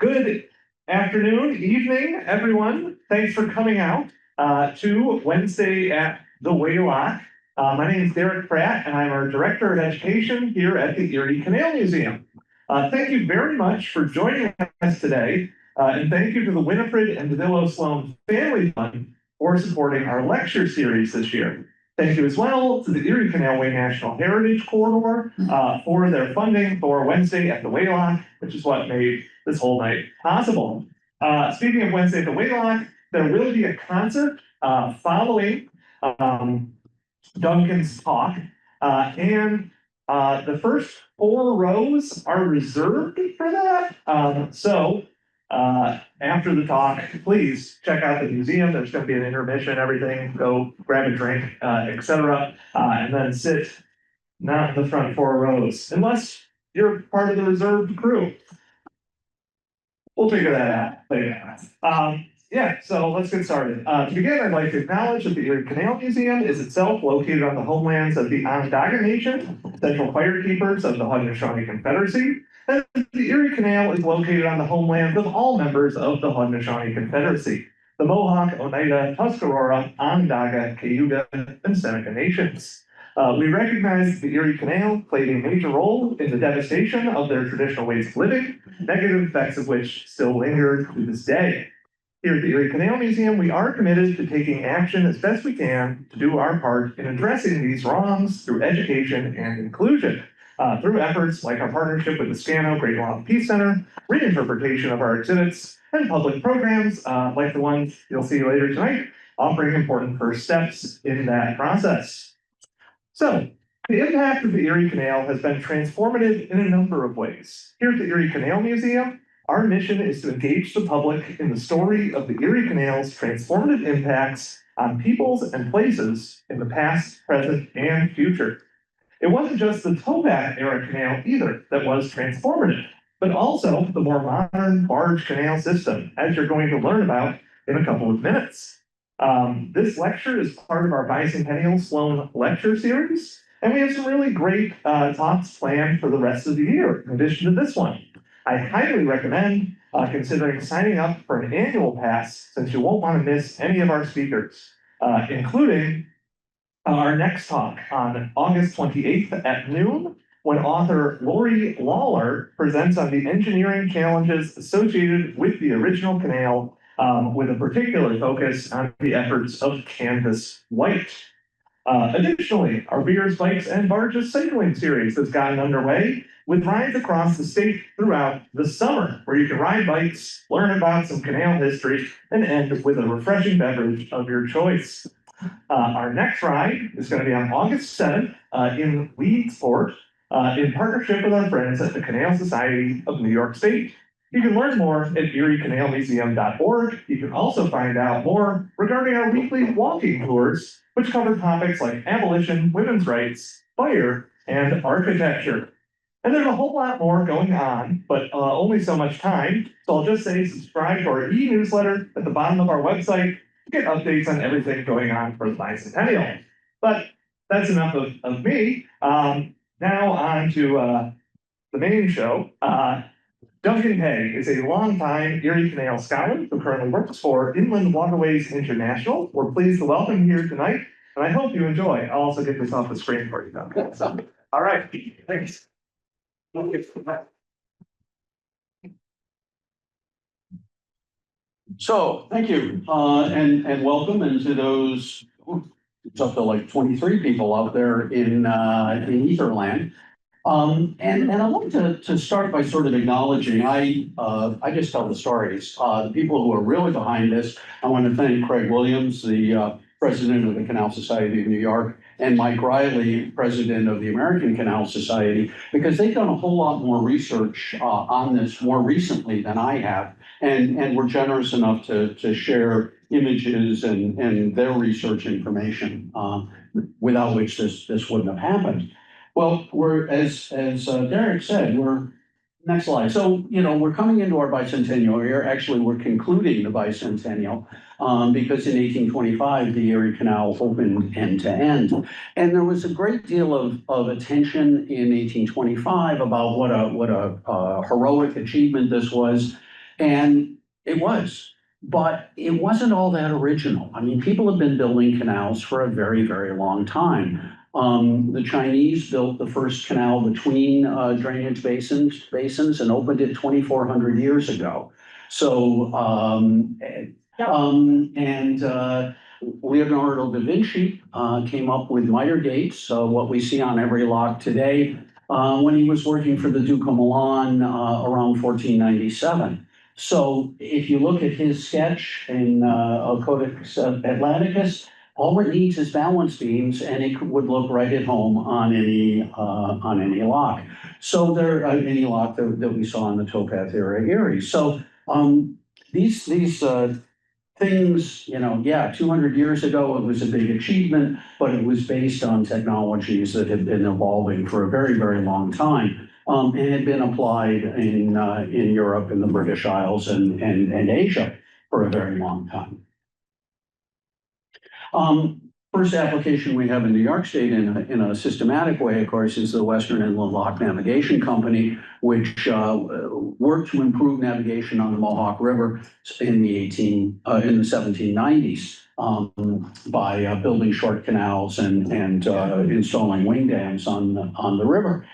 Good afternoon, evening, everyone. Thanks for coming out to Wednesday at the Waylock. My name is Derek Pratt, and I'm our Director of Education here at the Erie Canal Museum. Thank you very much for joining us today, and thank you to the Winifred and DeVillo Sloan Family Fund for supporting our lecture series this year. Thank you as well to the Erie Canalway National Heritage Corridor for their funding for Wednesday at the Waylock, which is what made this whole night possible. Speaking of Wednesday at the Waylock, there will be a concert following Duncan's talk, and the first 4 rows are reserved for that. After the talk, please check out the museum. There's going to be an intermission, everything. Go grab a drink, etc., and then sit not in the front 4 rows, unless you're part of the reserved crew. We'll figure that out later. So let's get started. To begin, I'd like to acknowledge that the Erie Canal Museum is itself located on the homelands of the Onondaga Nation, Central Firekeepers of the Haudenosaunee Confederacy, and the Erie Canal is located on the homelands of all members of the Haudenosaunee Confederacy, the Mohawk, Oneida, Tuscarora, Onondaga, Cayuga, and Seneca Nations. We recognize the Erie Canal played a major role in the devastation of their traditional ways of living, negative effects of which still linger to this day. Here at the Erie Canal Museum, we are committed to taking action as best we can to do our part in addressing these wrongs through education and inclusion, through efforts like our partnership with the Scano Great Lawn Peace Center, reinterpretation of our exhibits, and public programs like the ones you'll see later tonight, offering important first steps in that process. So, the impact of the Erie Canal has been transformative in a number of ways. Here at the Erie Canal Museum, our mission is to engage the public in the story of the Erie Canal's transformative impacts on peoples and places in the past, present, and future. It wasn't just the Topac era canal either that was transformative, but also the more modern Barge Canal system, as you're going to learn about in a couple of minutes. This lecture is part of our bicentennial Sloan lecture series, and we have some really great talks planned for the rest of the year, in addition to this one. I highly recommend considering signing up for an annual pass, since you won't want to miss any of our speakers, including our next talk on August 28th at noon, when author Lori Lawler presents on the engineering challenges associated with the original canal, with a particular focus on the efforts of Canvas White. Additionally, our Beers, Bikes, and Barges cycling series has gotten underway with rides across the state throughout the summer, where you can ride bikes, learn about some canal history, and end with a refreshing beverage of your choice. Our next ride is going to be on August 7th in Leedsport, in partnership with our friends at the Canal Society of New York State. You can learn more at eriecanalmuseum.org. You can also find out more regarding our weekly walking tours, which cover topics like abolition, women's rights, fire, and architecture. And there's a whole lot more going on, but only so much time. So I'll just say subscribe to our e-newsletter at the bottom of our website to get updates on everything going on for the bicentennial. But that's enough of me. Now on to the main show. Duncan Hay is a longtime Erie Canal scholar who currently works for Inland Waterways International. We're pleased to welcome him here tonight, and I hope you enjoy. I'll also get this off the screen for you, Duncan. So, all right, thanks. So, thank you, and welcome, and to those, it's up to like 23 people out there in Etherland. And I want to start by sort of acknowledging, I just tell the stories. The people who are really behind this, I want to thank Craig Williams, the president of the Canal Society of New York, and Mike Riley, president of the American Canal Society, because they've done a whole lot more research on this more recently than I have, and were generous enough to share images and their research information, without which this wouldn't have happened. Well, we're, as Derek said, next slide. So, we're coming into our bicentennial year. Actually, we're concluding the bicentennial because in 1825, the Erie Canal opened end to end. And there was a great deal of attention in 1825 about what a heroic achievement this was. And it was, but it wasn't all that original. I mean, people have been building canals for a very, very long time. The Chinese built the first canal between drainage basins and opened it 2,400 years ago. So, Leonardo da Vinci came up with miter gates, what we see on every lock today, when he was working for the Duke of Milan around 1497. So if you look at his sketch in Codex Atlanticus, all it needs is balance beams, and it would look right at home on any lock. So there, any lock that we saw in the towpath era Erie. So these things, 200 years ago, it was a big achievement, but it was based on technologies that had been evolving for a very, very long time. And had been applied in Europe, in the British Isles, and Asia for a very long time. First application we have in New York State in a systematic way, of course, is the Western Inland Lock Navigation Company, which worked to improve navigation on the Mohawk River in the 1790s by building short canals and installing wing dams on the river.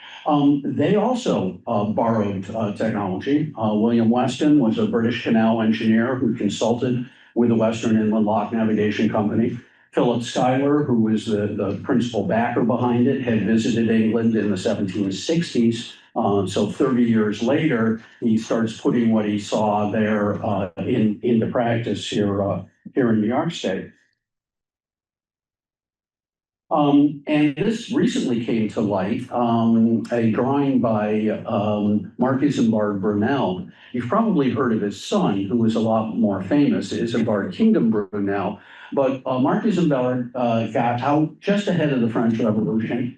They also borrowed technology. William Weston was a British canal engineer who consulted with the Western Inland Lock Navigation Company. Philip Schuyler, who was the principal backer behind it, had visited England in the 1760s. So 30 years later, he starts putting what he saw there into practice here in New York State. And this recently came to light, a drawing by Marquis and Barge Brunel. You've probably heard of his son, who is a lot more famous, Isambard Kingdom Brunel. But Marquis and Barge got out just ahead of the French Revolution,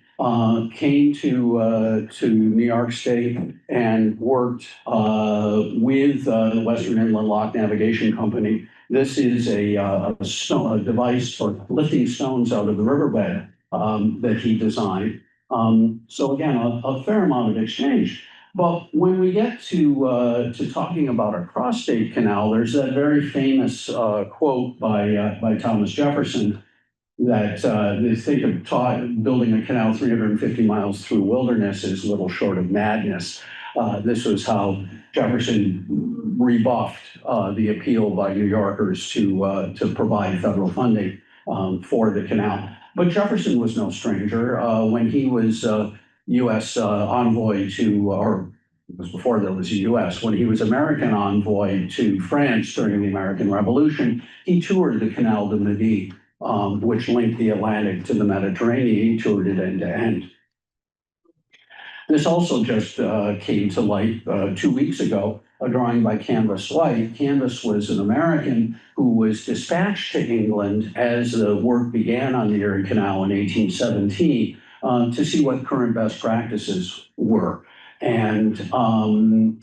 came to New York State and worked with the Western Inland Lock Navigation Company. This is a device for lifting stones out of the riverbed that he designed. So again, a fair amount of exchange. But when we get to talking about a cross-state canal, there's that very famous quote by Thomas Jefferson that they think of building a canal 350 miles through wilderness is little short of madness. This was how Jefferson rebuffed the appeal by New Yorkers to provide federal funding for the canal. But Jefferson was no stranger. When he was U.S. envoy to, or it was before there was a U.S., when he was American envoy to France during the American Revolution, he toured the Canal de Midi, which linked the Atlantic to the Mediterranean. He toured it end to end. This also just came to light 2 weeks ago, a drawing by Canvas White. Canvas was an American who was dispatched to England as the work began on the Erie Canal in 1817 to see what current best practices were. And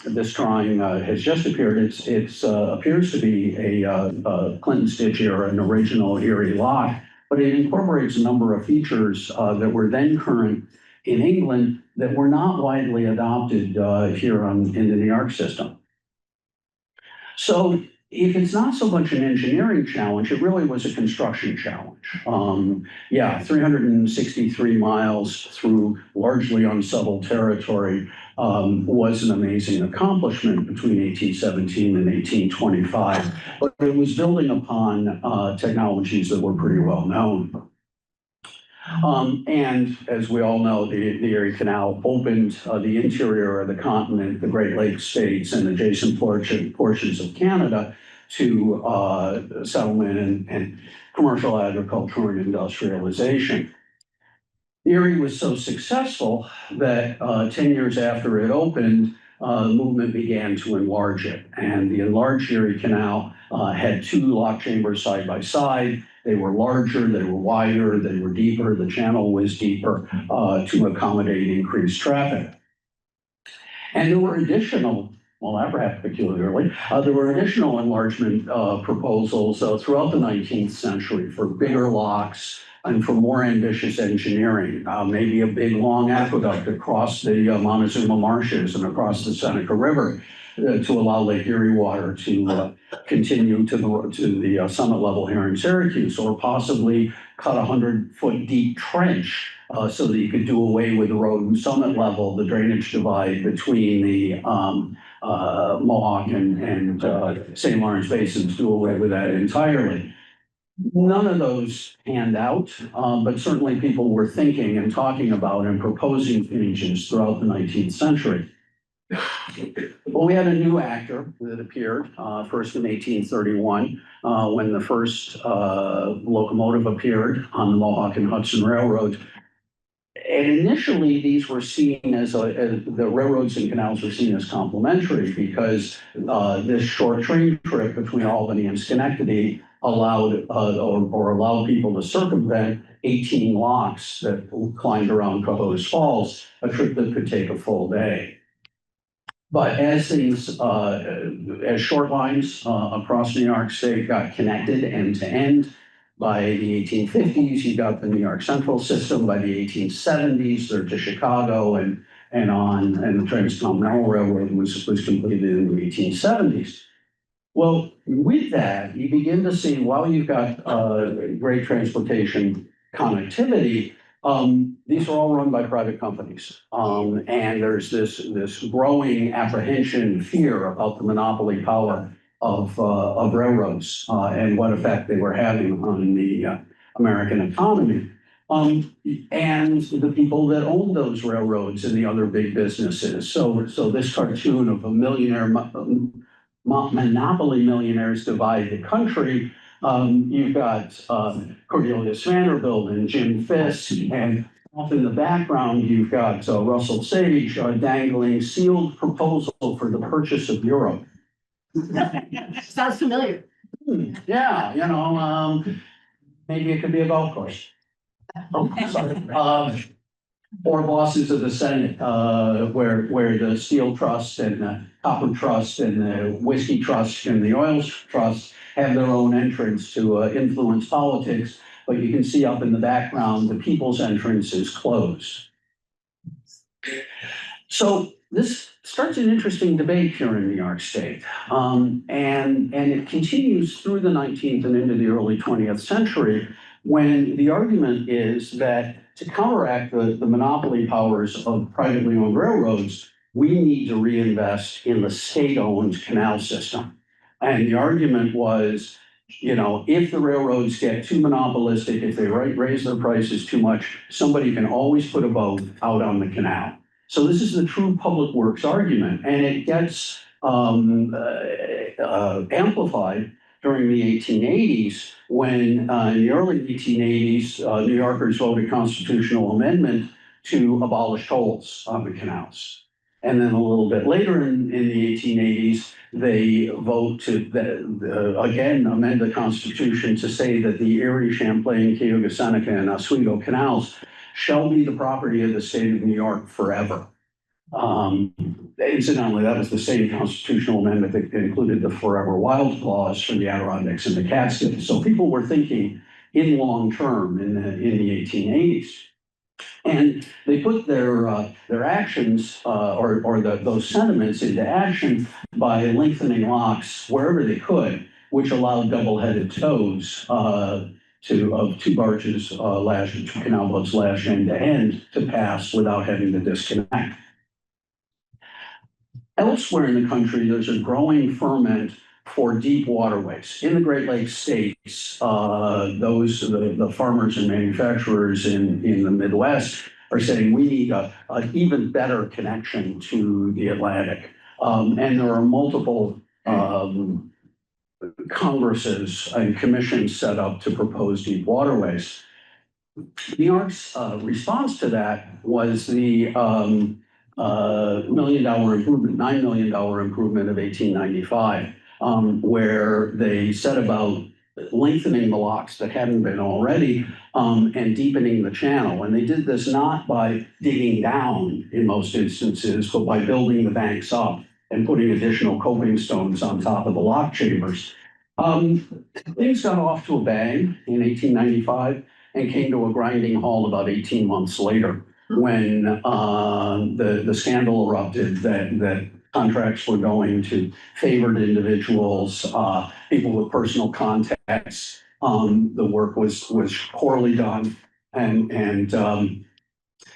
this drawing has just appeared. It appears to be a Clinton Stitch era, an original Erie lock, but it incorporates a number of features that were then current in England that were not widely adopted here in the New York system. So if it's not so much an engineering challenge, it really was a construction challenge. 363 miles through largely unsettled territory was an amazing accomplishment between 1817 and 1825, but it was building upon technologies that were pretty well known. And as we all know, the Erie Canal opened the interior of the continent, the Great Lakes states, and adjacent portions of Canada to settlement and commercial agriculture and industrialization. Erie was so successful that 10 years after it opened, the movement began to enlarge it. And the enlarged Erie Canal had two lock chambers side by side. They were larger, they were wider, they were deeper, the channel was deeper to accommodate increased traffic. And there were additional, well, that perhaps peculiarly, there were additional enlargement proposals throughout the 19th century for bigger locks, and for more ambitious engineering, maybe a big long aqueduct across the Montezuma marshes and across the Seneca River to allow Lake Erie water to continue to the summit level here in Syracuse, or possibly cut 100-foot deep trench so that you could do away with the road and summit level, the drainage divide between the Mohawk and St. Lawrence basins, do away with that entirely. None of those panned out, but certainly people were thinking and talking about and proposing changes throughout the 19th century. Well, we had a new actor that appeared first in 1831 when the first locomotive appeared on the Mohawk and Hudson Railroad. And initially, these were seen as the railroads and canals were seen as complementary because this short train trip between Albany and Schenectady allowed or allowed people to circumvent 18 locks that climbed around Cohoes Falls, a trip that could take a full day. But as things, as short lines across New York State got connected end to end, by the 1850s, you got the New York Central system. By the 1870s, they're to Chicago and on, and the Transcontinental Railroad was completed in the 1870s. Well, with that, you begin to see, while you've got great transportation connectivity, these are all run by private companies. And there's this growing apprehension, fear about the monopoly power of railroads and what effect they were having on the American economy. And the people that owned those railroads and the other big businesses. So this cartoon of a millionaire, monopoly millionaires divide the country. You've got Cornelius Vanderbilt and Jim Fisk, and off in the background, you've got Russell Sage dangling sealed proposal for the purchase of Europe. Sounds familiar. Yeah, you know, maybe it could be a golf course. Oh, sorry. Or bosses of the Senate, where the Steel Trust and the Copper Trust and the Whiskey Trust and the Oil Trust have their own entrance to influence politics. But you can see up in the background, the people's entrance is closed. So this starts an interesting debate here in New York State. And it continues through the 19th and into the early 20th century, when the argument is that to counteract the monopoly powers of privately owned railroads, we need to reinvest in the state-owned canal system. And the argument was, you know, if the railroads get too monopolistic, if they raise their prices too much, somebody can always put a boat out on the canal. So this is the true public works argument, and it gets amplified during the 1880s when in the early 1880s, New Yorkers voted constitutional amendment to abolish tolls on the canals. And then a little bit later in the 1880s, they vote to again amend the Constitution to say that the Erie, Champlain, Cuyahoga, Seneca, and Oswego canals shall be the property of the state of New York forever. Incidentally, that was the same constitutional amendment that included the forever wild clause for the Adirondacks and the Catskills. So people were thinking in long term in the 1880s. And they put their actions those sentiments into action by lengthening locks wherever they could, which allowed double-headed tows of two barges lashed, two canal boats lashed end to end to pass without having to disconnect. Elsewhere in the country, there's a growing ferment for deep waterways. In the Great Lakes states, the farmers and manufacturers in the Midwest are saying we need an even better connection to the Atlantic. And there are multiple congresses and commissions set up to propose deep waterways. New York's response to that was the $9 million improvement of 1895, where they set about lengthening the locks that hadn't been already and deepening the channel. And they did this not by digging down in most instances, but by building the banks up and putting additional coping stones on top of the lock chambers. Things got off to a bang in 1895. and came to a grinding halt about 18 months later when the scandal erupted that contracts were going to favored individuals, people with personal contacts. The work was poorly done, and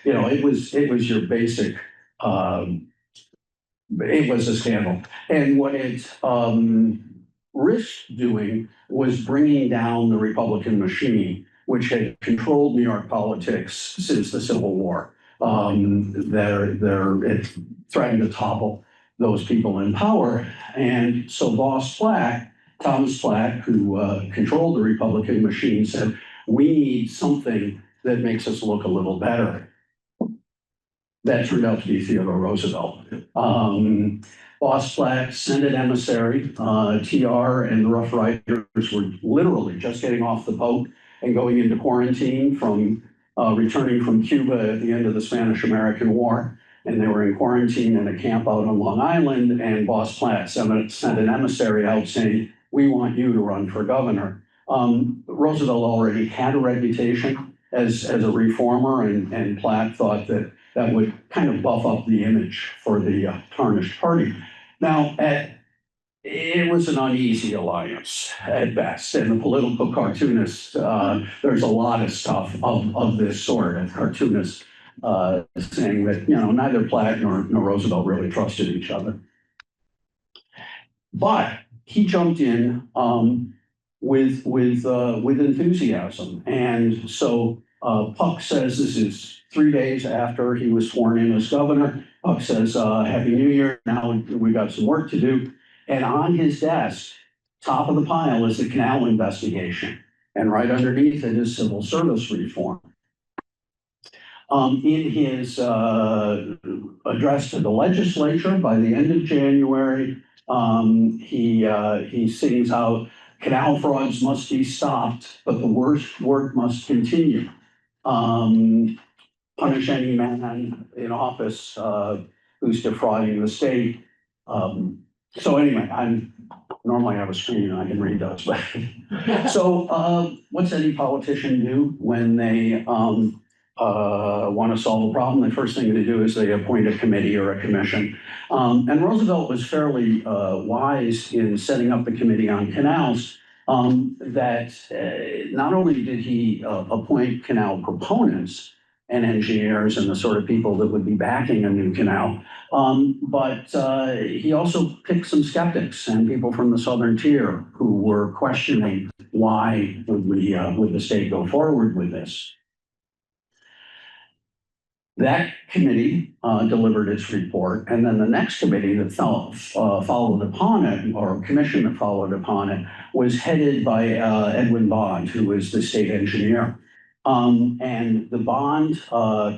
it was your basic. It was a scandal, and what it risked doing was bringing down the Republican machine, which had controlled New York politics since the Civil War. It threatened to topple those people in power. And so Thomas Platt, who controlled the Republican machine, said, we need something that makes us look a little better. That turned out to be Theodore Roosevelt. Boss Platt, Senate emissary, TR and the Rough Riders were literally just getting off the boat and going into quarantine from returning from Cuba at the end of the Spanish-American War. And they were in quarantine in a camp out on Long Island, and Boss Platt sent an emissary out saying, we want you to run for governor. Roosevelt already had a reputation as a reformer, and Platt thought that would kind of buff up the image for the tarnished party. Now, it was an uneasy alliance at best, and the political cartoonists, there's a lot of stuff of this sort, and cartoonists saying that, neither Platt nor Roosevelt really trusted each other. But he jumped in with enthusiasm, and so Puck says this is 3 days after he was sworn in as governor. Puck says, Happy New Year. Now we got some work to do. And on his desk, top of the pile is the canal investigation. And right underneath it is civil service reform. In his address to the legislature by the end of January, he sings out, canal frauds must be stopped, but the worst work must continue. Punish any man in office who's defrauding the state. So anyway, normally have a screen and I can read those, but so what's any politician do when they want to solve a problem? The first thing they do is they appoint a committee or a commission. And Roosevelt was fairly wise in setting up the Committee on Canals, that not only did he appoint canal proponents and engineers and the sort of people that would be backing a new canal, but he also picked some skeptics and people from the Southern Tier who were questioning why would the state go forward with this. That committee delivered its report, and then the next committee that followed upon it, or commission that followed upon it, was headed by Edwin Bond, who was the state engineer. And the Bond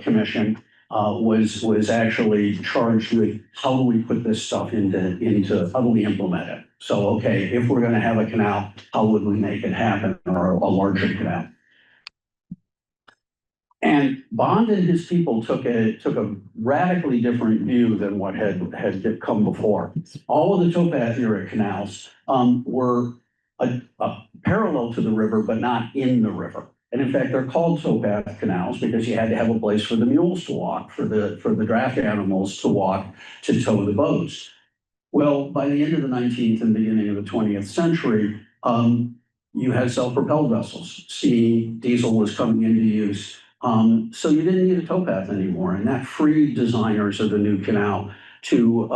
Commission was actually charged with how do we put this stuff into how do we implement it? So, okay, if we're going to have a canal, how would we make it happen, or a larger canal? And Bond and his people took a radically different view than what had come before. All of the towpath era canals were parallel to the river, but not in the river. And in fact, they're called towpath canals because you had to have a place for the mules to walk, for the draft animals to walk to tow the boats. Well, by the end of the 19th and beginning of the 20th century, you had self-propelled vessels. Steam, diesel was coming into use. So you didn't need a towpath anymore, and that freed designers of the new canal to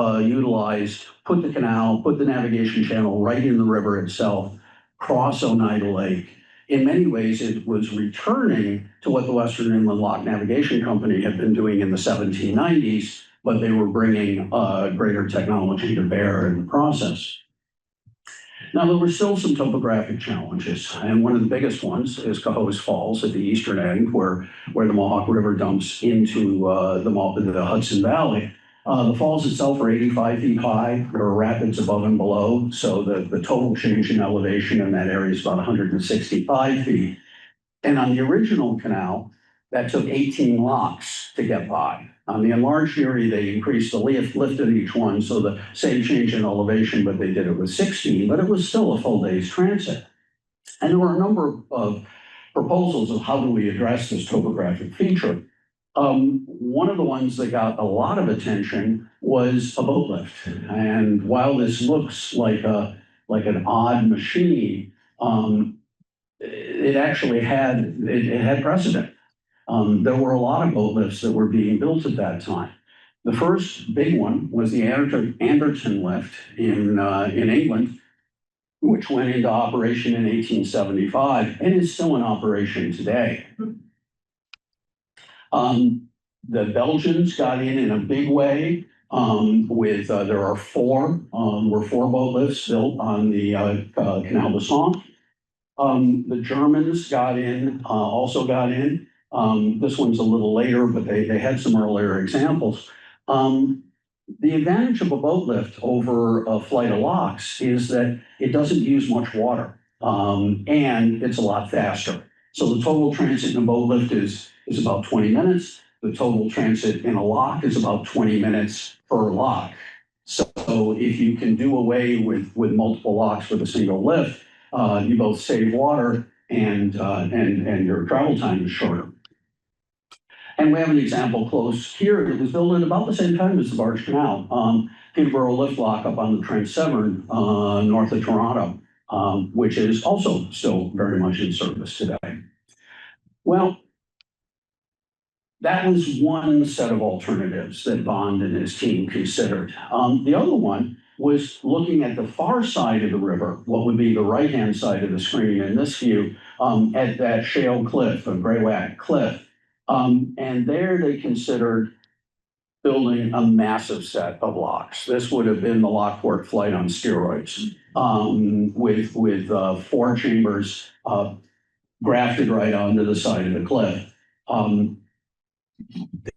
put the navigation channel right in the river itself, cross Oneida Lake. In many ways, it was returning to what the Western Inland Lock Navigation Company had been doing in the 1790s, but they were bringing greater technology to bear in the process. Now, there were still some topographic challenges, and one of the biggest ones is Cohoes Falls at the eastern end, where the Mohawk River dumps into the Hudson Valley. The falls itself are 85 feet high. There are rapids above and below, so the total change in elevation in that area is about 165 feet. And on the original canal, that took 18 locks to get by. On the enlarged Erie, they increased the lift in each one, so the same change in elevation, but they did it with 16, but it was still a full day's transit. And there were a number of proposals of how do we address this topographic feature. One of the ones that got a lot of attention was a boat lift. And while this looks like an odd machine, it actually had precedent. There were a lot of boat lifts that were being built at that time. The first big one was the Anderton lift in England, which went into operation in 1875 and is still in operation today. The Belgians got in a big way there are four boat lifts built on the Canal de Saint. The Germans also got in. This one's a little later, but they had some earlier examples. The advantage of a boat lift over a flight of locks is that it doesn't use much water, and it's a lot faster. So the total transit in a boat lift is about 20 minutes. The total transit in a lock is about 20 minutes per lock. So if you can do away with multiple locks with a single lift, you both save water and your travel time is shorter. And we have an example close here that was built at about the same time as the Barge Canal. Peterborough Lift Lock up on the Trent Severn, north of Toronto, which is also still very much in service today. Well, that was one set of alternatives that Bond and his team considered. The other one was looking at the far side of the river, what would be the right-hand side of the screen in this view, at that shale cliff, a Greywacke cliff. And there they considered building a massive set of locks. This would have been the Lockport flight on steroids, with four chambers grafted right onto the side of the cliff.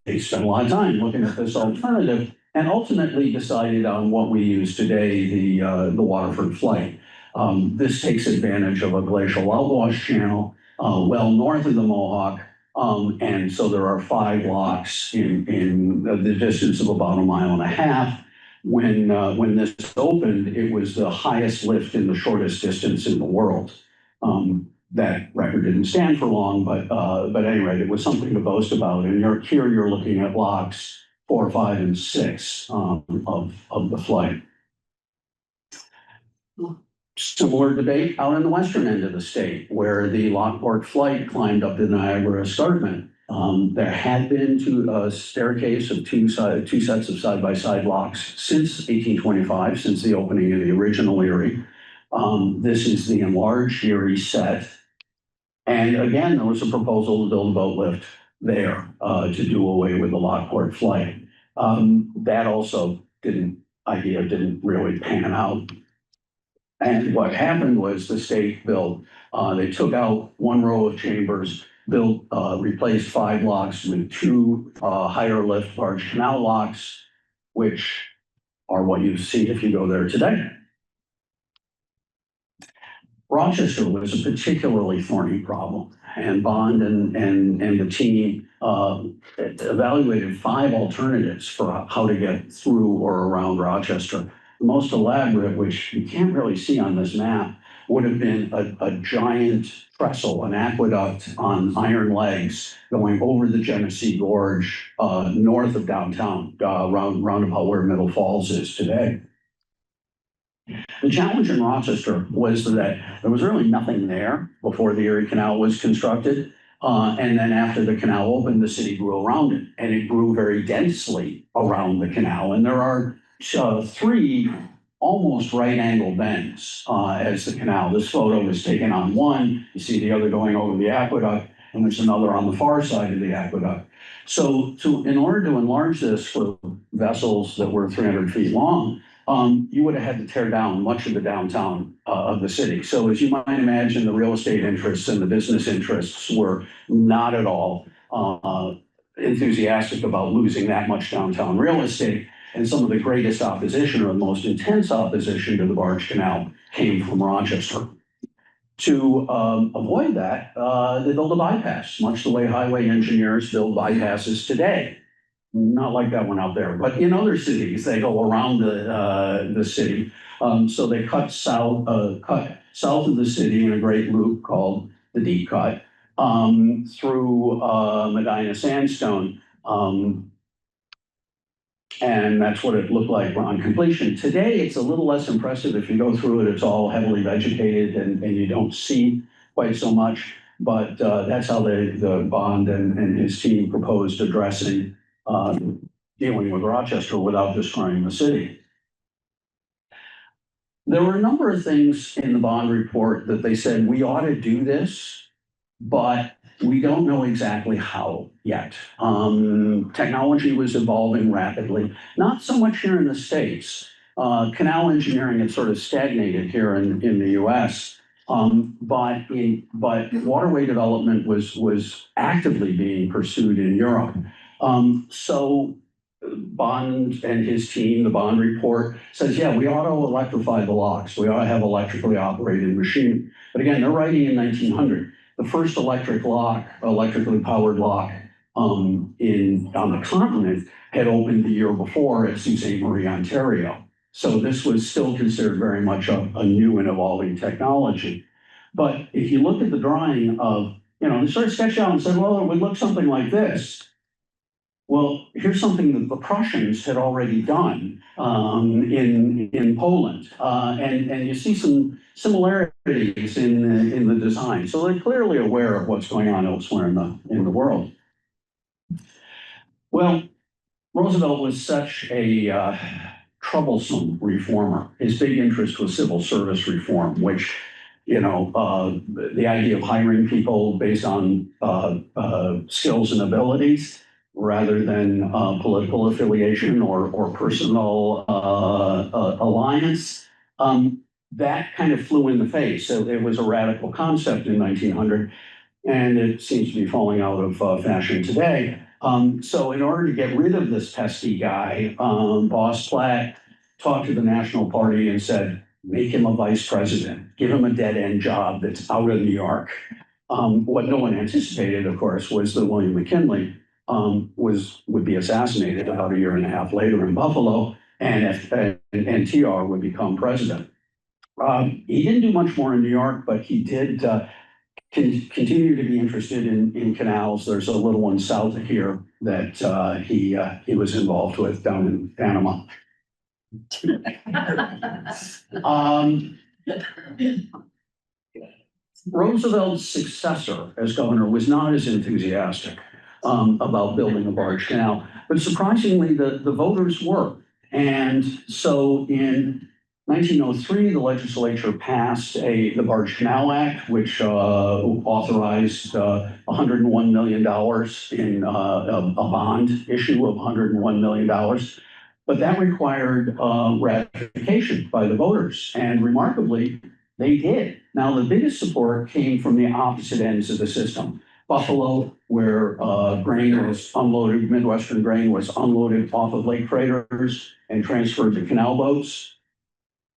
They spent a lot of time looking at this alternative and ultimately decided on what we use today, the Waterford flight. This takes advantage of a glacial outwash channel well north of the Mohawk. And so there are 5 locks in the distance of about 1.5 miles. When this opened, it was the highest lift in the shortest distance in the world. That record didn't stand for long, but at any rate, it was something to boast about. And here you're looking at locks 4, 5, and 6 of the flight. Similar debate out in the western end of the state, where the Lockport flight climbed up the Niagara Escarpment. There had been a staircase of two sets of side-by-side locks since 1825, since the opening of the original Erie. This is the enlarged Erie set. And again, there was a proposal to build a boat lift there to do away with the Lockport flight. That also didn't really pan out. And what happened was the state built, they took out one row of chambers, replaced 5 locks with 2 higher lift Barge Canal locks, which are what you see if you go there today. Rochester was a particularly thorny problem, and Bond and the team evaluated 5 alternatives for how to get through or around Rochester. The most elaborate, which you can't really see on this map, would have been a giant trestle, an aqueduct on iron legs going over the Genesee Gorge north of downtown, round about where Middle Falls is today. The challenge in Rochester was that there was really nothing there before the Erie Canal was constructed. And then after the canal opened, the city grew around it, and it grew very densely around the canal. And there are 3 almost right angle bends as the canal. This photo was taken on one. You see the other going over the aqueduct, and there's another on the far side of the aqueduct. So in order to enlarge this for vessels that were 300 feet long, you would have had to tear down much of the downtown of the city. So as you might imagine, the real estate interests and the business interests were not at all enthusiastic about losing that much downtown real estate. And some of the greatest opposition, or the most intense opposition to the Barge Canal, came from Rochester. To avoid that, they built a bypass, much the way highway engineers build bypasses today. Not like that one out there, but in other cities, they go around the city. So they cut south of the city in a great loop called the Deep Cut. through Medina sandstone. And that's what it looked like on completion. Today, it's a little less impressive. If you go through it, it's all heavily vegetated and you don't see quite so much. But that's how the Bond and his team proposed addressing dealing with Rochester without destroying the city. There were a number of things in the Bond report that they said, we ought to do this, but we don't know exactly how yet. Technology was evolving rapidly, not so much here in the States. Canal engineering had sort of stagnated here in the US. But waterway development was actively being pursued in Europe. So Bond and his team, the Bond report says, yeah, we ought to electrify the locks. We ought to have electrically operated machine. But again, they're writing in 1900. The first electrically powered lock on the continent had opened the year before at Sault Ste. Marie, Ontario. So this was still considered very much a new and evolving technology. But if you look at the drawing of, they sort of sketched out and said, well, it would look something like this. Well, here's something that the Prussians had already done in Poland, and you see some similarities in the design. So they're clearly aware of what's going on elsewhere in the world. Well, Roosevelt was such a troublesome reformer. His big interest was civil service reform, which the idea of hiring people based on skills and abilities, rather than political affiliation or personal alliance. That kind of flew in the face. So it was a radical concept in 1900, and it seems to be falling out of fashion today. So in order to get rid of this pesky guy, Boss Platt talked to the National Party and said, make him a vice president, give him a dead-end job that's out of New York. What no one anticipated, of course, was that William McKinley would be assassinated about a year and a half later in Buffalo, and TR would become president. He didn't do much more in New York, but he did continue to be interested in canals. There's a little one south of here that he was involved with down in Panama. Roosevelt's successor as governor was not as enthusiastic about building a barge canal, but surprisingly, the voters were. And so in 1903, the legislature passed the Barge Canal Act, which authorized $101 million in a bond issue of $101 million. But that required ratification by the voters. And remarkably, they did. Now, the biggest support came from the opposite ends of the system. Buffalo, where grain was unloaded, Midwestern grain was unloaded off of lake freighters and transferred to canal boats.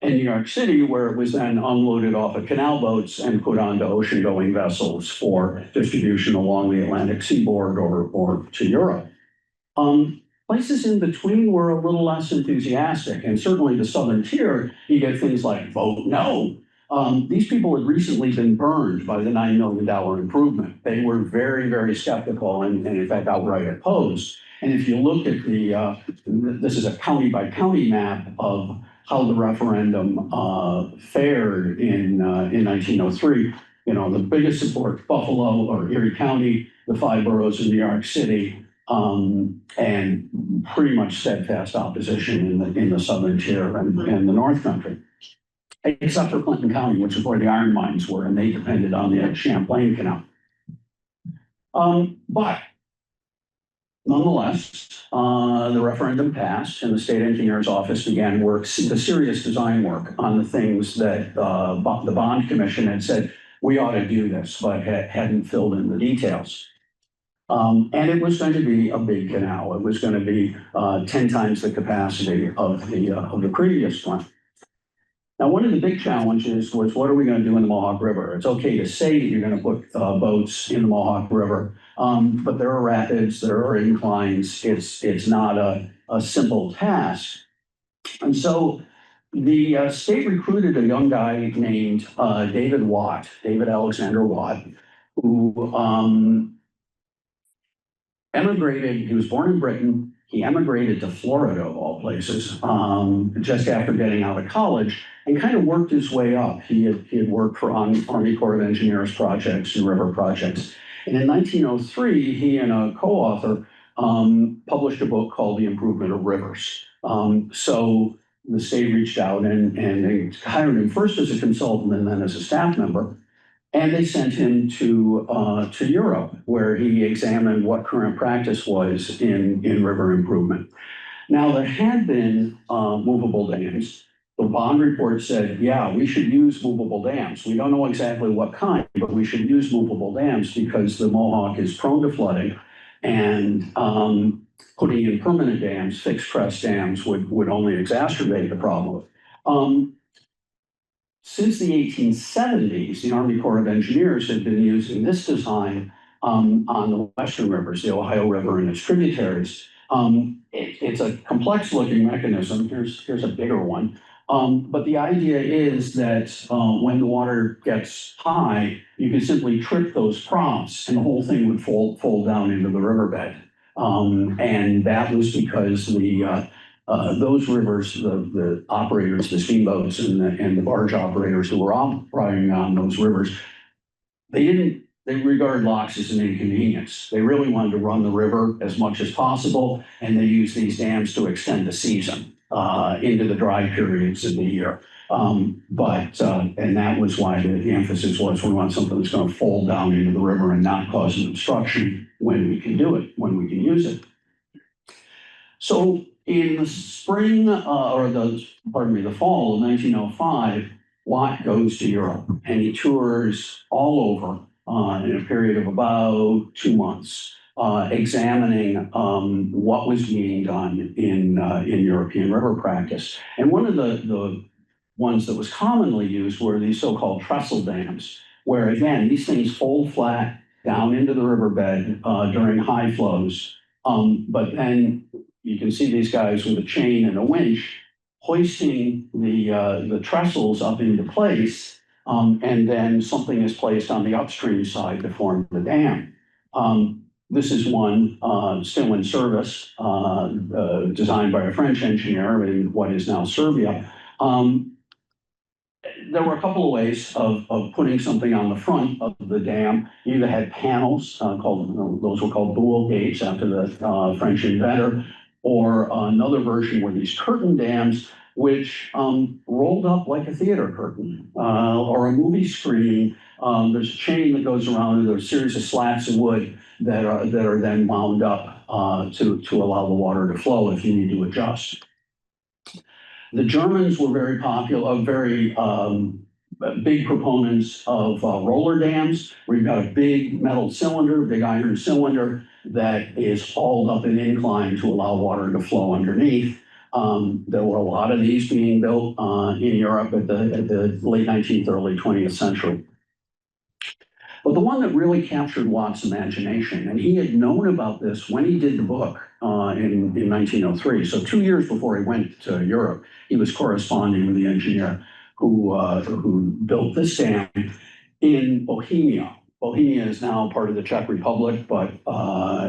And New York City, where it was then unloaded off of canal boats and put onto ocean-going vessels for distribution along the Atlantic seaboard or to Europe. Places in between were a little less enthusiastic, and certainly the southern tier, you get things like vote no. These people had recently been burned by the $9 million improvement. They were very, very skeptical and in fact outright opposed. And if you look at this is a county by county map of how the referendum fared in 1903. The biggest support, Buffalo or Erie County, the 5 boroughs in New York City, and pretty much steadfast opposition in the southern tier and the North Country. Except for Clinton County, which is where the iron mines were, and they depended on the Champlain Canal. But nonetheless, the referendum passed, and the state engineer's office began the serious design work on the things that the Bond Commission had said, we ought to do this, but hadn't filled in the details. And it was going to be a big canal. It was going to be 10 times the capacity of the previous one. Now, one of the big challenges was, what are we going to do in the Mohawk River? It's okay to say that you're going to put boats in the Mohawk River, but there are rapids, there are inclines. It's not a simple task. And so the state recruited a young guy named David Alexander Watt, who emigrated. He was born in Britain. He emigrated to Florida, of all places, just after getting out of college, and kind of worked his way up. He had worked for Army Corps of Engineers projects and river projects. And in 1903, he and a co-author published a book called The Improvement of Rivers. So the state reached out and they hired him first as a consultant and then as a staff member. And they sent him to Europe, where he examined what current practice was in river improvement. Now, there had been movable dams. The bond report said, yeah, we should use movable dams. We don't know exactly what kind, but we should use movable dams because the Mohawk is prone to flooding. And putting in permanent dams, fixed crest dams, would only exacerbate the problem. Since the 1870s, the Army Corps of Engineers had been using this design on the western rivers, the Ohio River and its tributaries. It's a complex looking mechanism. Here's a bigger one. But the idea is that when the water gets high, you can simply trip those props and the whole thing would fold down into the riverbed. And that was because those rivers, the operators, the steamboats and the barge operators who were operating on those rivers, they regard locks as an inconvenience. They really wanted to run the river as much as possible, and they used these dams to extend the season into the dry periods of the year. And that was why the emphasis was we want something that's going to fold down into the river and not cause an obstruction when we can do it, when we can use it. So in the spring, the fall of 1905, Watt goes to Europe and he tours all over in a period of about 2 months, examining what was being done in European river practice. And one of the ones that was commonly used were these so-called trestle dams, where again, these things fold flat down into the riverbed during high flows. But then you can see these guys with a chain and a winch hoisting the trestles up into place, and then something is placed on the upstream side to form the dam. This is one still in service, designed by a French engineer in what is now Serbia. There were a couple of ways of putting something on the front of the dam. You either had panels those were called buhl gates after the French inventor, or another version were these curtain dams, which rolled up like a theater curtain or a movie screen. There's a chain that goes around it. There's a series of slats of wood that are then wound up to allow the water to flow if you need to adjust. The Germans were very popular, very big proponents of roller dams, where you've got a big metal cylinder, big iron cylinder that is hauled up an incline to allow water to flow underneath. There were a lot of these being built in Europe at the late 19th, early 20th century. But the one that really captured Watt's imagination, and he had known about this when he did the book in 1903. So 2 years before he went to Europe, he was corresponding with the engineer who built this dam in Bohemia. Bohemia is now part of the Czech Republic, but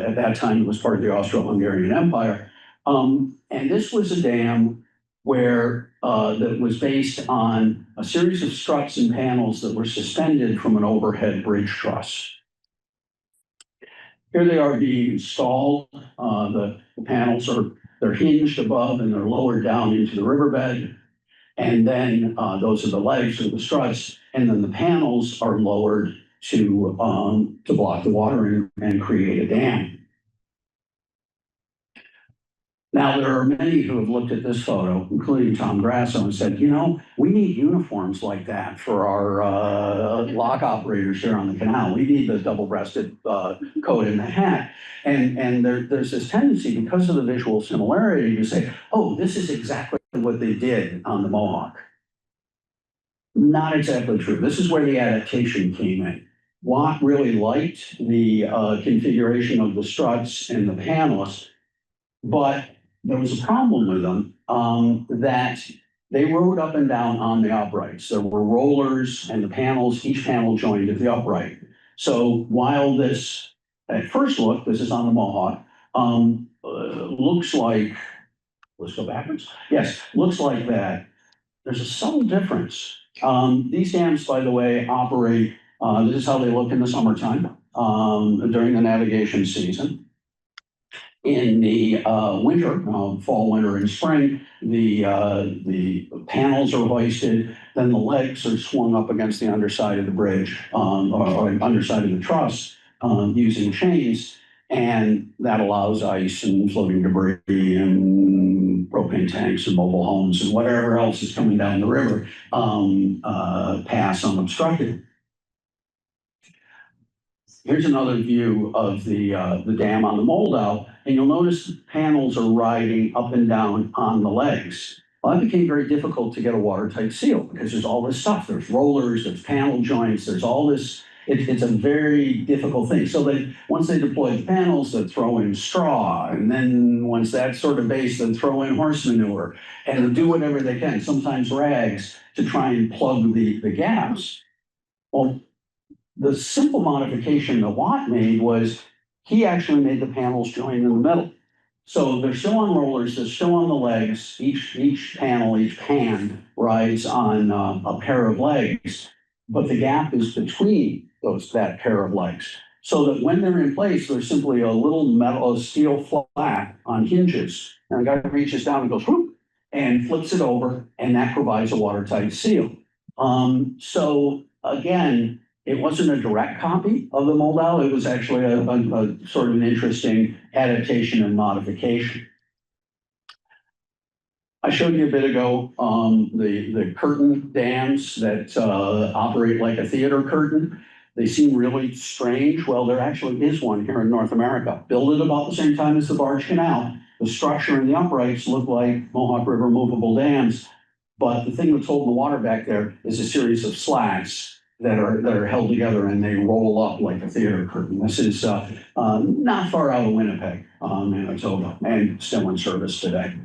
at that time it was part of the Austro-Hungarian Empire. And this was a dam where that was based on a series of struts and panels that were suspended from an overhead bridge truss. Here they are being installed. The panels they're hinged above and they're lowered down into the riverbed. And then those are the legs or the struts, and then the panels are lowered to block the water and create a dam. Now, there are many who have looked at this photo, including Tom Grasso, and said, you know, we need uniforms like that for our lock operators here on the canal. We need the double-breasted coat and the hat. And there's this tendency, because of the visual similarity, to say, oh, this is exactly what they did on the Mohawk. Not exactly true. This is where the adaptation came in. Watt really liked the configuration of the struts and the panels, but there was a problem with them that they rode up and down on the uprights. There were rollers and the panels, each panel joined at the upright. So while this, at first look, this is on the Mohawk, looks like, let's go backwards. Yes, looks like that. There's a subtle difference. These dams, by the way, operate, this is how they look in the summertime, during the navigation season. In the winter, fall, winter, and spring, the panels are hoisted, then the legs are swung up against the underside of the bridge, or underside of the truss, using chains, and that allows ice and floating debris and propane tanks and mobile homes and whatever else is coming down the river, pass unobstructed. Here's another view of the dam on the Moldau, and you'll notice the panels are riding up and down on the legs. Well, it became very difficult to get a watertight seal because there's all this stuff. There's rollers, there's panel joints, there's all this. It's a very difficult thing. So once they deploy the panels, they throw in straw, and then once that's sort of based, they throw in horse manure, and they do whatever they can, sometimes rags, to try and plug the gaps. Well, the simple modification that Watt made was he actually made the panels join in the middle. So they're still on rollers, they're still on the legs. Each panel, each pan rides on a pair of legs, but the gap is between that pair of legs. So that when they're in place, there's simply a little metal, steel flat on hinges. And the guy reaches down and goes, whoop, and flips it over, and that provides a watertight seal. So again, it wasn't a direct copy of the Moldau. It was actually a sort of an interesting adaptation and modification. I showed you a bit ago the curtain dams that operate like a theater curtain. They seem really strange. Well, there actually is one here in North America. Built at about the same time as the Barge Canal. The structure and the uprights look like Mohawk River movable dams. But the thing that's holding the water back there is a series of slats that are held together, and they roll up like a theater curtain. This is not far out of Winnipeg, Manitoba, and still in service today.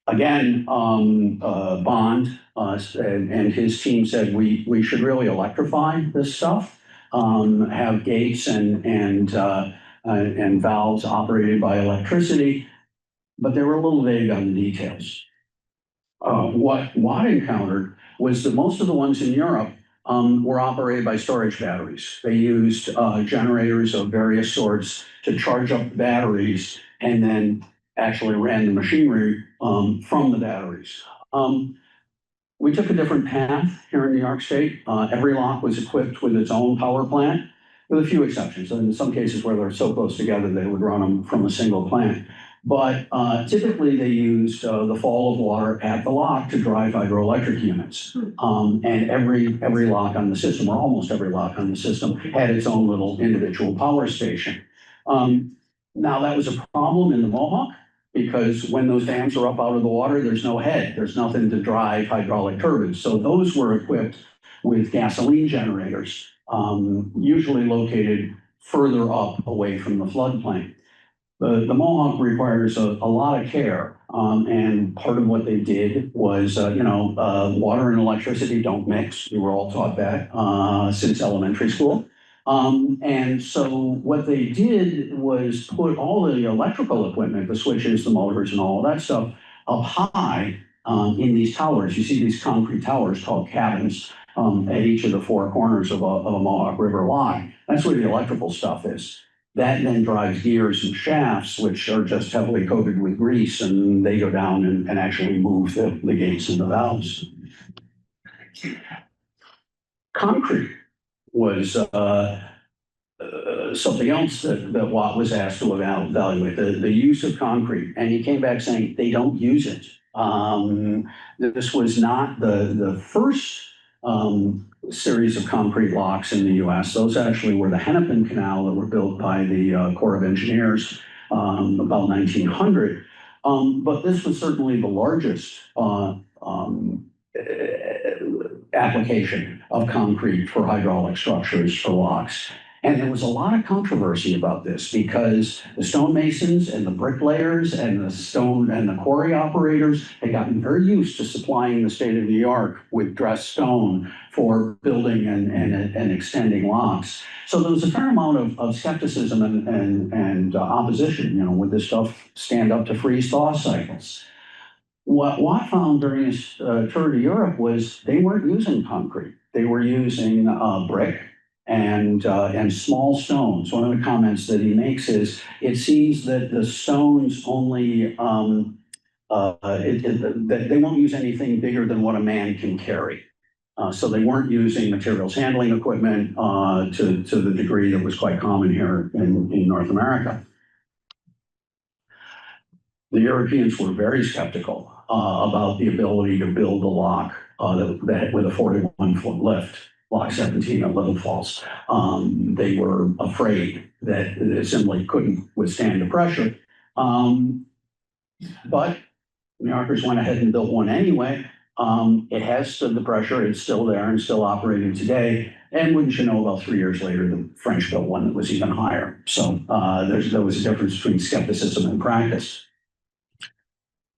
Again, Bond and his team said we should really electrify this stuff, have gates and valves operated by electricity, but they were a little vague on the details. What Watt encountered was that most of the ones in Europe were operated by storage batteries. They used generators of various sorts to charge up the batteries and then actually ran the machinery from the batteries. We took a different path here in New York State. Every lock was equipped with its own power plant, with a few exceptions. In some cases where they're so close together, they would run them from a single plant. But typically they used the fall of water at the lock to drive hydroelectric units. And every lock on the system, or almost every lock on the system, had its own little individual power station. Now that was a problem in the Mohawk, because when those dams are up out of the water, there's no head, there's nothing to drive hydraulic turbines. So those were equipped with gasoline generators, usually located further up away from the floodplain. The Mohawk requires a lot of care, and part of what they did was, water and electricity don't mix. We were all taught that since elementary school. And so what they did was put all the electrical equipment, the switches, the motors, and all of that stuff up high in these towers. You see these concrete towers called cabins at each of the four corners of a Mohawk River line. That's where the electrical stuff is. That then drives gears and shafts, which are just heavily coated with grease, and they go down and actually move the gates and the valves. Concrete was something else that Watt was asked to evaluate, the use of concrete. And he came back saying they don't use it. This was not the first series of concrete locks in the US. Those actually were the Hennepin Canal that were built by the Corps of Engineers about 1900. But this was certainly the largest application of concrete for hydraulic structures for locks. And there was a lot of controversy about this because the stonemasons and the bricklayers and the stone and the quarry operators had gotten very used to supplying the state of New York with dressed stone for building and extending locks. So there was a fair amount of skepticism and opposition, would this stuff stand up to freeze thaw cycles? What Watt found during his tour to Europe was they weren't using concrete. They were using brick and small stones. One of the comments that he makes is it seems that the stones only that they won't use anything bigger than what a man can carry. So they weren't using materials handling equipment to the degree that was quite common here in North America. The Europeans were very skeptical about the ability to build a lock that with a 41-foot lift, Lock 17 at Little Falls. They were afraid that it simply couldn't withstand the pressure. But New Yorkers went ahead and built one anyway. It has stood the pressure. It's still there and still operating today. And wouldn't you know, about 3 years later, the French built one that was even higher. So there was a difference between skepticism and practice.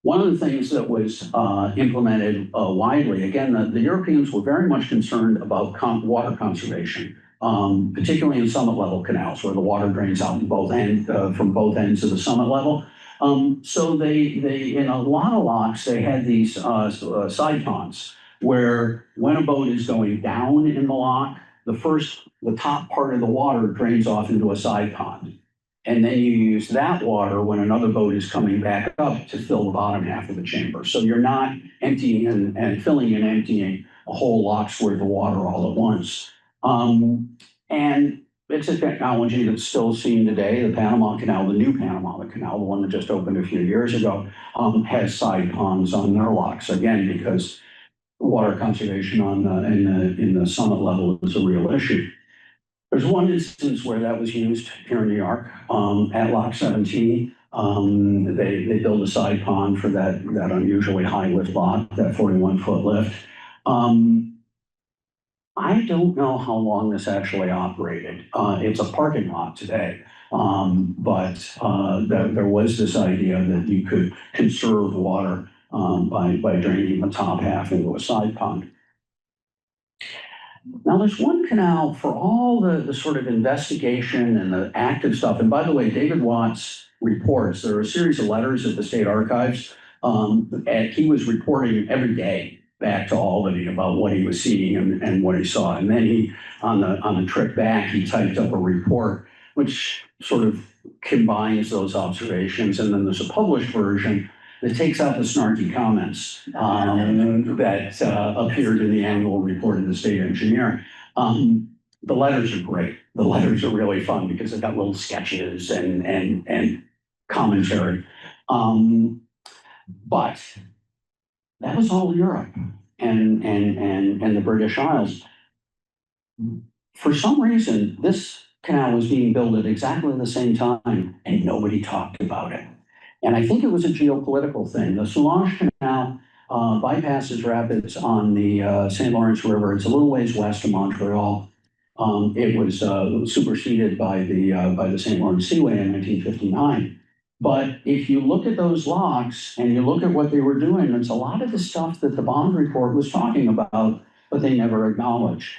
One of the things that was implemented widely, again, the Europeans were very much concerned about water conservation, particularly in summit level canals where the water drains out from both ends of the summit level. So they in a lot of locks, they had these side ponds where when a boat is going down in the lock, the top part of the water drains off into a side pond. And then you use that water when another boat is coming back up to fill the bottom half of the chamber. So you're not emptying and filling and emptying a whole lock's worth of water all at once. And it's a technology that's still seen today. The Panama Canal, the new Panama Canal, the one that just opened a few years ago, has side ponds on their locks, again, because water conservation in the summit level is a real issue. There's one instance where that was used here in New York at Lock 17. They built a side pond for that unusually high lift lock, that 41-foot lift. I don't know how long this actually operated. It's a parking lot today. But there was this idea that you could conserve water by draining the top half into a side pond. Now, there's one canal for all the sort of investigation and the active stuff. And by the way, David Watt's reports, there are a series of letters at the State Archives, and he was reporting every day back to Albany about what he was seeing and what he saw. And then he, on the trip back, he typed up a report which sort of combines those observations. And then there's a published version that takes out the snarky comments that appeared in the annual report of the state engineer. The letters are great. The letters are really fun because they've got little sketches and commentary. But that was all Europe and the British Isles. For some reason, this canal was being built at exactly the same time, and nobody talked about it. And I think it was a geopolitical thing. The Sloan Canal bypasses rapids on the St. Lawrence River. It's a little ways west of Montreal. It was superseded by the St. Lawrence Seaway in 1959. But if you look at those locks and you look at what they were doing, it's a lot of the stuff that the bond report was talking about, but they never acknowledged.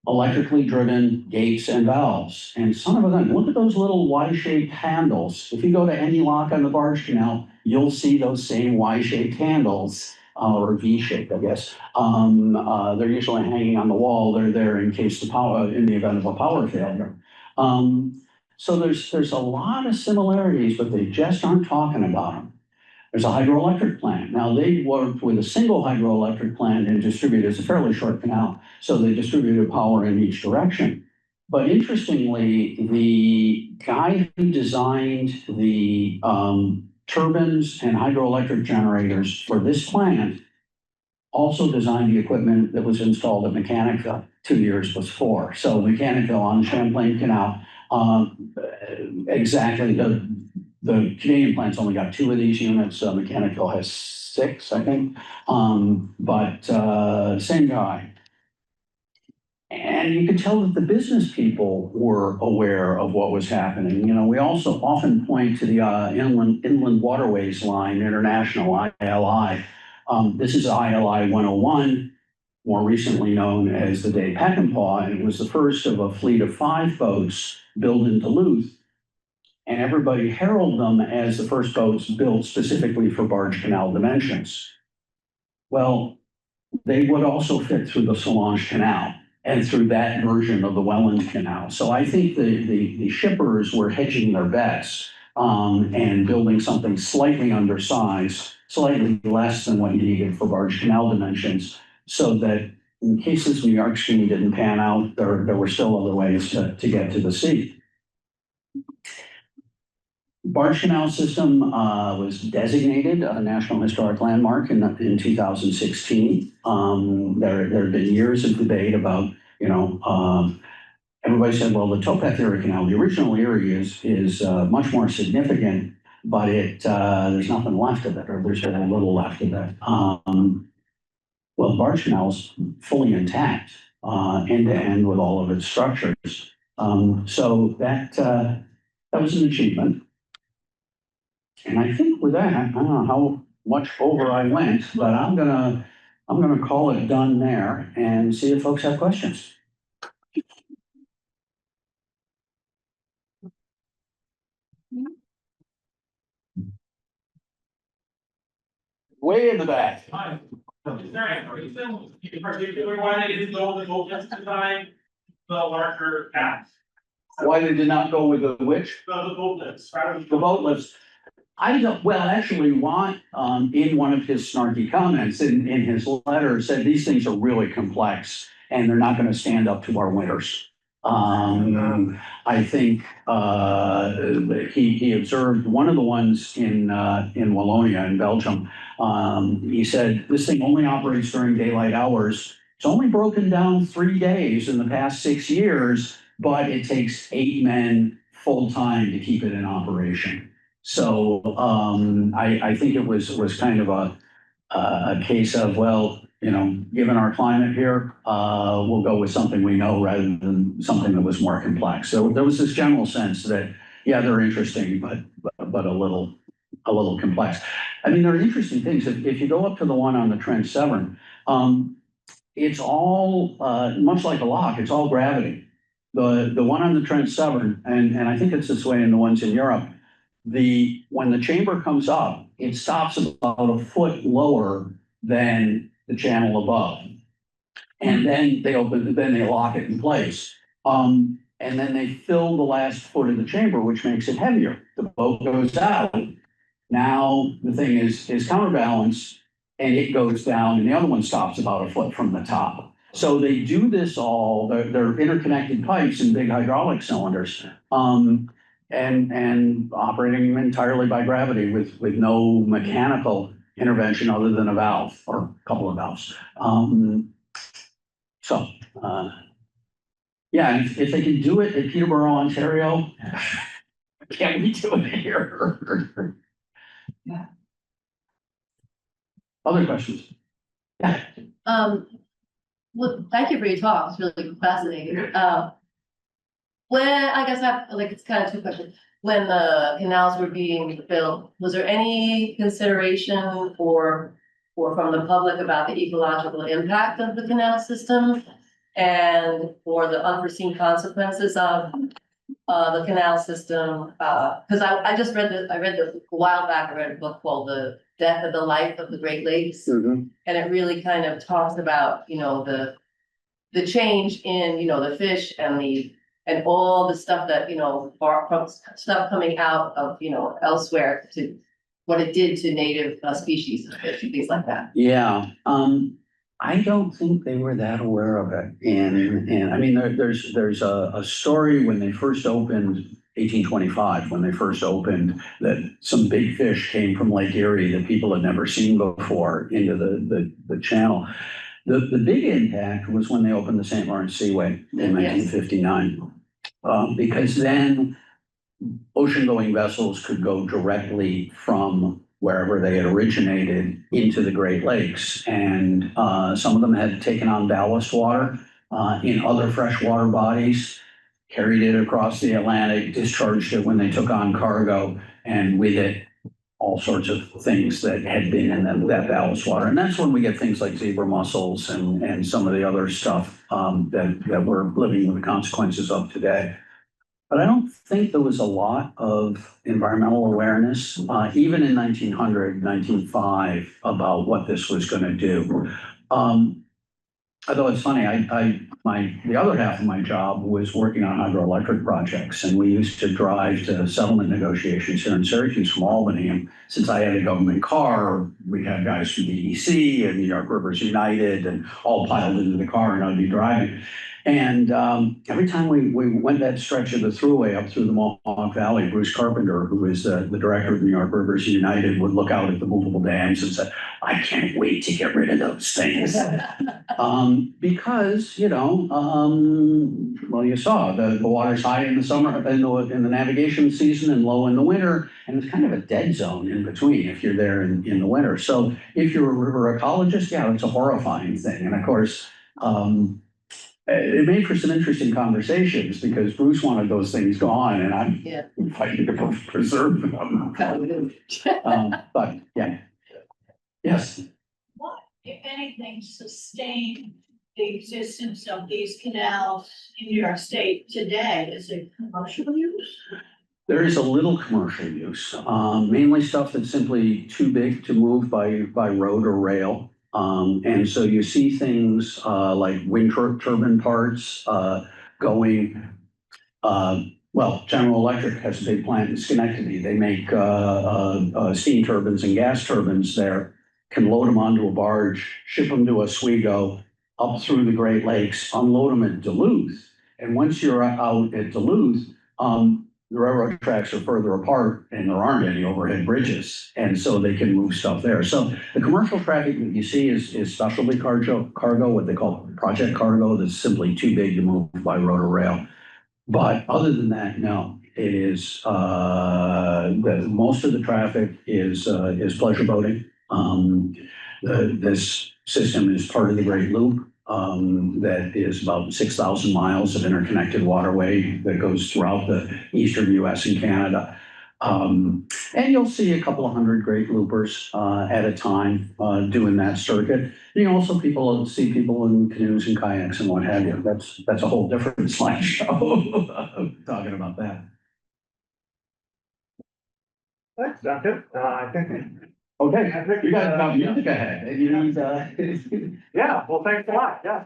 Electrically driven gates and valves. And son of a gun, look at those little Y-shaped handles. If you go to any lock on the Barge Canal, you'll see those same Y-shaped handles, or V-shaped, I guess. They're usually hanging on the wall. They're there in case in the event of a power failure. So there's a lot of similarities, but they just aren't talking about them. There's a hydroelectric plant. Now, they worked with a single hydroelectric plant and distributed, it's a fairly short canal, so they distributed power in each direction. But interestingly, the guy who designed the turbines and hydroelectric generators for this plant also designed the equipment that was installed at Mechanicville 2 years before. So Mechanicville on Champlain Canal, exactly the Canadian plant's only got 2 of these units. Mechanicville has 6, I think. But same guy. And you could tell that the business people were aware of what was happening. You know, we also often point to the inland waterways line, international ILI. This is ILI 101, more recently known as the Day Peckinpah, and it was the first of a fleet of 5 boats built in Duluth. And everybody heralded them as the first boats built specifically for barge canal dimensions. Well, they would also fit through the Sloan Canal and through that version of the Welland Canal. So I think the shippers were hedging their bets and building something slightly undersized, slightly less than what you needed for barge canal dimensions, so that in case this New York scheme didn't pan out, there were still other ways to get to the sea. Barge Canal System was designated a National Historic Landmark in 2016. There have been years of debate about, everybody said, well, the towpath Erie Canal, the original Erie is much more significant, but there's nothing left of it, or there's very little left of it. Well, Barge Canal is fully intact, end to end with all of its structures. So that was an achievement. And I think with that, I don't know how much over I went, but I'm gonna call it done there and see if folks have questions. Way in the back. Is there any reason in particular why they didn't go with the Gold's design, the larger caps, Why they did not go with the which? the boat lifts, rather than The boat lifts. I don't, well, actually, Watt, in one of his snarky comments in his letter, said these things are really complex and they're not gonna stand up to our winters. I think he observed one of the ones in Wallonia in Belgium. He said this thing only operates during daylight hours. It's only broken down 3 days in the past 6 years, but it takes 8 men full time to keep it in operation. So I think it was kind of a case of, well, given our climate here, we'll go with something we know rather than something that was more complex. So there was this general sense that, yeah, they're interesting, but a little complex. I mean, there are interesting things. If you go up to the one on the Trent Severn, it's all much like a lock. It's all gravity. The one on the Trent Severn, and I think it's this way in the ones in Europe. When the chamber comes up, it stops about a foot lower than the channel above. And then they lock it in place. And then they fill the last foot of the chamber, which makes it heavier. The boat goes out. Now the thing is counterbalanced and it goes down and the other one stops about a foot from the top. So they do this all, they're interconnected pipes and big hydraulic cylinders. And operating entirely by gravity with no mechanical intervention other than a valve or a couple of valves. Yeah, if they can do it at Peterborough, Ontario, can we do it here? Yeah. Other questions? Yeah. Well, thank you for your talk. It's really fascinating. When, I guess it's kind of 2 questions. When the canals were being built, was there any consideration or from the public about the ecological impact of the canal system? And for the unforeseen consequences of the canal system? Because I read a while back, I read a book called The Death of the Life of the Great Lakes. Mm-hmm. And it really kind of talks about, the change in, the fish and all the stuff that, stuff coming out of, elsewhere to what it did to native species of fish and things like that. Yeah, I don't think they were that aware of it. And I mean, there's a story when they first opened, 1825, when they first opened, that some big fish came from Lake Erie that people had never seen before into the channel. The big impact was when they opened the St. Lawrence Seaway in 1959, because then ocean-going vessels could go directly from wherever they had originated into the Great Lakes. And some of them had taken on ballast water in other freshwater bodies, carried it across the Atlantic, discharged it when they took on cargo, and with it, all sorts of things that had been in that ballast water. And that's when we get things like zebra mussels and some of the other stuff that we're living with the consequences of today. But I don't think there was a lot of environmental awareness, even in 1900, 1905, about what this was going to do. Although it's funny, the other half of my job was working on hydroelectric projects, and we used to drive to settlement negotiations here in Syracuse from Albany. And since I had a government car, we had guys from DEC and New York Rivers United and all piled into the car, and I'd be driving. And every time we went that stretch of the thruway up through the Mohawk Valley, Bruce Carpenter, who is the director of New York Rivers United, would look out at the movable dams and say, "I can't wait to get rid of those things." Because, well, you saw the water's high in the summer, in the navigation season, and low in the winter, and it's kind of a dead zone in between if you're there in the winter. So if you're a river ecologist, yeah, it's a horrifying thing. And of course, it made for some interesting conversations because Bruce wanted those things gone, and I'm fighting to preserve them. But yeah, yes. What, if anything, sustained the existence of these canals in New York State today? Is it commercial use? There is a little commercial use, mainly stuff that's simply too big to move by road or rail. And so you see things like wind turbine parts going. Well, General Electric has a big plant in Schenectady. They make steam turbines and gas turbines there. Can load them onto a barge, ship them to Oswego, up through the Great Lakes, unload them at Duluth. And once you're out at Duluth, the railroad tracks are further apart and there aren't any overhead bridges. And so they can move stuff there. So the commercial traffic that you see is specialty cargo, what they call project cargo, that's simply too big to move by road or rail. But other than that, no, it is, most of the traffic is pleasure boating. This system is part of the Great Loop. That is about 6,000 miles of interconnected waterway that goes throughout the eastern US and Canada. And you'll see a couple of hundred Great Loopers at a time doing that circuit. You can also see people in canoes and kayaks and what have you. That's a whole different slideshow talking about that. Thanks, Duncan. I think. Okay, you guys got music ahead. You need, Yeah, well, thanks a lot, yeah.